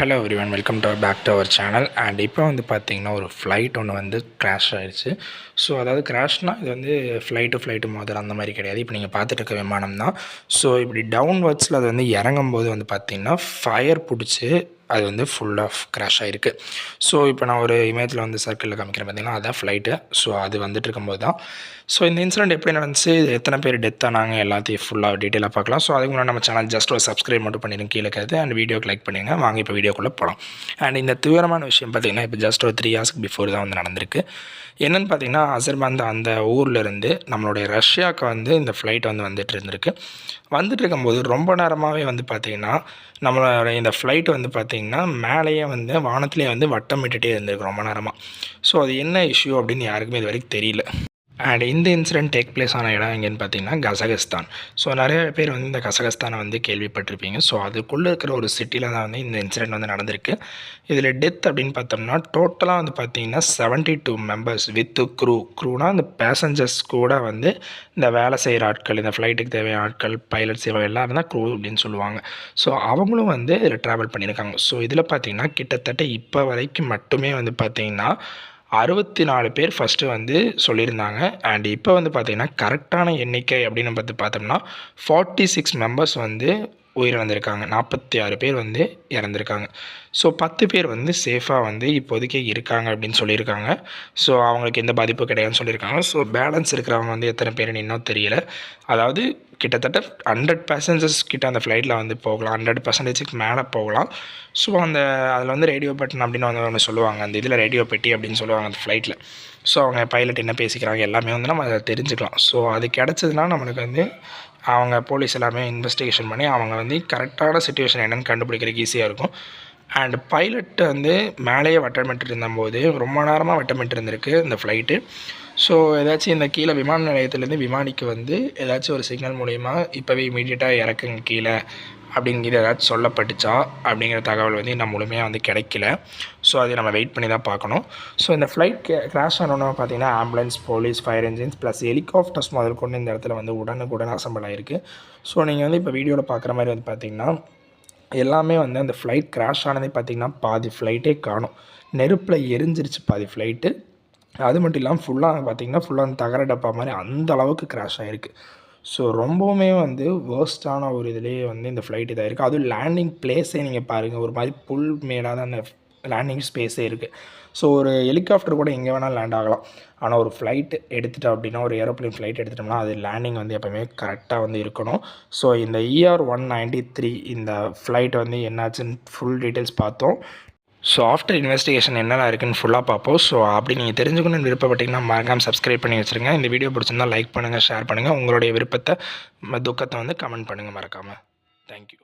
Hello everyone, welcome back to our channel. And இப்போ வந்து பார்த்திங்கன்னா ஒரு ஃப்ளைட் ஒன்று வந்து கிராஷ் ஆகிடுச்சு. ஸோ அதாவது கிராஷ்னால் இது வந்து ஃப்ளைட்டு மோதல் அந்த மாதிரி கிடையாது. இப்போ நீங்கள் பார்த்துட்டு இருக்க விமானம் தான். ஸோ இப்படி டவுன்வர்ட்ஸில் அது வந்து இறங்கும்போது வந்து பார்த்திங்கன்னா ஃபயர் பிடிச்சி அது வந்து ஃபுல்லாக கிராஷ் ஆகிருக்கு. ஸோ இப்போ நான் ஒரு இமேஜில் வந்து சர்க்கிளில் காமிக்கிறேன் பார்த்திங்கன்னா அதுதான் ஃப்ளைட்டு. ஸோ அது வந்துட்டு இருக்கும்போது தான். ஸோ இந்த இன்சிடென்ட் எப்படி நடந்துச்சு, எத்தனை பேர் டெத் ஆனாங்க, எல்லாத்தையும் ஃபுல்லாக டீட்டெயிலாக பார்க்கலாம். ஸோ அதுக்கு முன்னாடி நம்ம சேனல் ஜஸ்ட் ஒரு சப்ஸ்கிரைப் மட்டும் பண்ணிடுங்க கீழே இருக்கிறது. அண்ட் வீடியோக்கு லைக் பண்ணிடுங்க. வாங்க இப்போ வீடியோக்குள்ளே போகலாம். அண்ட் இந்த தீவிரமான விஷயம் பார்த்திங்கன்னா இப்போ ஜஸ்ட் ஒரு 3 hours பிஃபோர் தான் வந்து நடந்திருக்கு. என்னென்னு பார்த்திங்கன்னா அசர்பாந்த் அந்த ஊர்லேருந்து நம்மளுடைய ரஷ்யாவுக்கு வந்து இந்த ஃப்ளைட் வந்து வந்துட்டு இருந்திருக்கு. வந்துட்டு இருக்கும்போது ரொம்ப நேரமாகவே வந்து பார்த்திங்கன்னா நம்மளோட இந்த ஃப்ளைட் வந்து பார்த்திங்கன்னா மேலேயே வந்து வானத்துலேயே வந்து வட்டம் விட்டுட்டே இருந்திருக்கு ரொம்ப நேரமாக. ஸோ அது என்ன இஷ்யூ அப்படின்னு யாருக்குமே இது வரைக்கும் தெரியல. அண்ட் இந்த இன்சிடென்ட் டேக் பிளேஸ் ஆன இடம் எங்கேன்னு பார்த்தீங்கன்னா கசகஸ்தான். ஸோ நிறைய பேர் வந்து இந்த கசகஸ்தானை வந்து கேள்விப்பட்டிருப்பீங்க. ஸோ அதுக்குள்ளே இருக்கிற ஒரு சிட்டியில் தான் வந்து இந்த இன்சிடென்ட் வந்து நடந்திருக்கு. இதில் டெத் அப்படின்னு பார்த்தோம்னா டோட்டலாக வந்து பார்த்திங்கன்னா 72 மெம்பர்ஸ் வித் க்ரூனால் இந்த பேசஞ்சர்ஸ் கூட வந்து இந்த வேலை செய்கிற ஆட்கள், இந்த ஃப்ளைட்டுக்கு தேவையான ஆட்கள், பைலட்ஸ் இவங்க எல்லோரும் தான் க்ரூ அப்படின்னு சொல்லுவாங்க. ஸோ அவங்களும் வந்து இதில் ட்ராவல் பண்ணியிருக்காங்க. ஸோ இதில் பார்த்திங்கன்னா கிட்டத்தட்ட இப்போ வரைக்கும் மட்டுமே வந்து பார்த்திங்கன்னா 64 பேர் ஃபஸ்ட்டு வந்து சொல்லியிருந்தாங்க. அண்ட் இப்போ வந்து பார்த்திங்கன்னா கரெக்டான எண்ணிக்கை அப்படின்னு பார்த்தோம்னா 46 மெம்பர்ஸ் வந்து உயிரிழந்திருக்காங்க. 46 பேர் வந்து இறந்துருக்காங்க. ஸோ 10 பேர் வந்து சேஃபாக வந்து இப்போதைக்கு இருக்காங்க அப்படின்னு சொல்லியிருக்காங்க. ஸோ அவங்களுக்கு எந்த பாதிப்பும் கிடையாதுன்னு சொல்லியிருக்காங்க. ஸோ பேலன்ஸ் இருக்கிறவங்க வந்து எத்தனை பேருன்னு இன்னும் தெரியல. அதாவது கிட்டத்தட்ட 100 பேசஞ்சர்ஸ் கிட்ட அந்த ஃப்ளைட்டில் வந்து போகலாம், 100% மேலே போகலாம். ஸோ அதில் வந்து ரேடியோ பட்டன் அப்படின்னு வந்து ஒன்று சொல்லுவாங்க. அந்த இதில் ரேடியோ பெட்டி அப்படின்னு சொல்லுவாங்க அந்த ஃப்ளைட்டில். ஸோ அவங்க பைலட் என்ன பேசிக்கிறாங்க எல்லாமே வந்து நம்ம அதை தெரிஞ்சுக்கலாம். ஸோ அது கிடச்சதுன்னா நம்மளுக்கு வந்து அவங்க போலீஸ் எல்லாமே இன்வெஸ்டிகேஷன் பண்ணி அவங்க வந்து கரெக்டான சிச்சுவேஷன் என்னென்னு கண்டுபிடிக்கிறதுக்கு ஈஸியாக இருக்கும். அண்ட் பைலட் வந்து மேலேயே வட்டமிட்டு இருந்தபோது ரொம்ப நேரமாக வட்டமிட்டு இருந்திருக்கு இந்த ஃப்ளைட்டு. ஸோ ஏதாச்சும் இந்த கீழே விமான நிலையத்துலேருந்து விமானிக்கு வந்து ஏதாச்சும் ஒரு சிக்னல் மூலிமா இப்போவே இமீடியட்டாக இறக்குங்க கீழே அப்படிங்கிறது ஏதாச்சும் சொல்லப்பட்டுச்சா அப்படிங்கிற தகவல் வந்து இன்னும் முழுமையாக வந்து கிடைக்கல. ஸோ அதை நம்ம வெயிட் பண்ணி தான் பார்க்கணும். ஸோ இந்த ஃப்ளைட் கிராஷ் ஆனோன்னா பார்த்திங்கன்னா ambulance, police, fire engines plus helicopters முதல் கொண்டு இந்த இடத்துல வந்து உடனுக்குடன் அசம்பிள் ஆகிருக்கு. ஸோ நீங்கள் வந்து இப்போ வீடியோவில் பார்க்குற மாதிரி வந்து பார்த்திங்கன்னா எல்லாமே வந்து அந்த ஃப்ளைட் கிராஷ் ஆனதே பார்த்திங்கன்னா பாதி ஃப்ளைட்டே காணும். நெருப்பில் எரிஞ்சிருச்சு பாதி ஃப்ளைட்டு. அது மட்டும் இல்லாமல் ஃபுல்லாக அந்த தகர டப்பா மாதிரி அந்த அளவுக்கு கிராஷ் ஆகிருக்கு. ஸோ ரொம்பவுமே வந்து வேர்ஸ்ட்டான ஒரு இதுலேயே வந்து இந்த ஃப்ளைட் இதாக இருக்குது. அதுவும் லேண்டிங் பிளேஸே நீங்கள் பாருங்கள், ஒரு மாதிரி புல் மேடாக தான் அந்த லேண்டிங் ஸ்பேஸே இருக்குது. ஸோ ஒரு ஹெலிகாப்டர் கூட எங்கே வேணால் லேண்ட் ஆகலாம். ஆனால் ஒரு ஃப்ளைட் எடுத்துட்டோம் அப்படின்னா, ஒரு ஏரோப்ளேன் ஃப்ளைட் எடுத்துட்டோம்னா அது லேண்டிங் வந்து எப்போவுமே கரெக்டாக வந்து இருக்கணும். ஸோ இந்த ER-193 இந்த ஃப்ளைட் வந்து என்னாச்சுன்னு ஃபுல் டீட்டெயில்ஸ் பார்த்தோம். ஸோ ஆஃப்டர் இன்வெஸ்டிகேஷன் என்னெல்லாம் இருக்குன்னு ஃபுல்லாக பார்ப்போம். ஸோ அப்படி நீங்கள் தெரிஞ்சுக்கணும்னு விருப்பப்பட்டீங்கன்னா மறக்காமல் சப்ஸ்கிரைப் பண்ணி வச்சுருங்க. இந்த வீடியோ பிடிச்சிருந்தால் லைக் பண்ணுங்கள், ஷேர் பண்ணுங்கள். உங்களுடைய விருப்பத்தை துக்கத்தை வந்து கமெண்ட் பண்ணுங்கள் மறக்காமல். தேங்க்யூ.